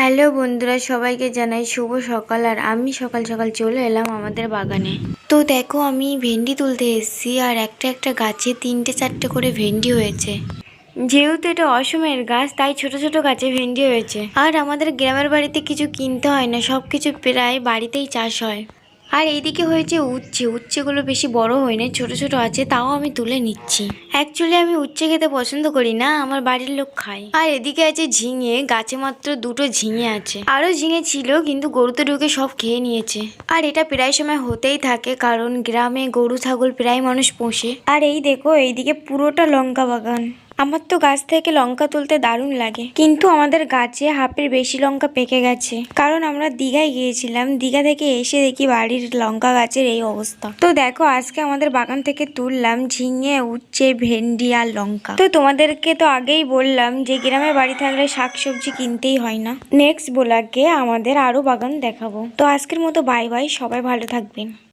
Hello বন্ধুরা, সবাইকে জানাই শুভ সকাল। আর আমি সকাল সকাল চলে এলাম আমাদের বাগানে। তো দেখো, আমি ভেন্ডি তুলতে এসেছি আর একটা একটা গাছে 3-4টে করে ভেন্ডি হয়েছে। যেহেতু এটা অসময়ের গাছ, তাই ছোট ছোট গাছে ভেন্ডি হয়েছে। আর আমাদের গ্রামের বাড়িতে কিছু কিনতে হয় না, সব কিছু প্রায় বাড়িতেই চাষ হয়। আর এইদিকে হয়েছে উচ্ছেগুলো বেশি বড় হয়নি, ছোট ছোট আছে, তাও আমি তুলে নিচ্ছি। অ্যাকচুয়ালি আমি উচ্ছে খেতে পছন্দ করি না, আমার বাড়ির লোক খায়। আর এদিকে আছে ঝিঙে, গাছে মাত্র 2টো ঝিঙে আছে। আরো ঝিঙে ছিল কিন্তু গরুতে ঢুকে সব খেয়ে নিয়েছে। আর এটা প্রায় সময় হতেই থাকে, কারণ গ্রামে গরু ছাগল প্রায় মানুষ পোষে। আর এই দেখো, এইদিকে পুরোটা লঙ্কা বাগান। আমার তো গাছ থেকে লঙ্কা তুলতে দারুণ লাগে, কিন্তু আমাদের গাছে হাফের বেশি লঙ্কা পেকে গেছে, কারণ আমরা দীঘায় গিয়েছিলাম। দীঘা থেকে এসে দেখি বাড়ির লঙ্কা গাছের এই অবস্থা। তো দেখো, আজকে আমাদের বাগান থেকে তুললাম ঝিঙে, উচ্ছে, ভেন্ডি আর লঙ্কা। তো তোমাদেরকে তো আগেই বললাম যে গ্রামের বাড়ি থাকলে শাকসবজি কিনতেই হয় না। নেক্সট ব্লগে আমাদের আরো বাগান দেখাবো। তো আজকের মতো বাই বাই, সবাই ভালো থাকবেন।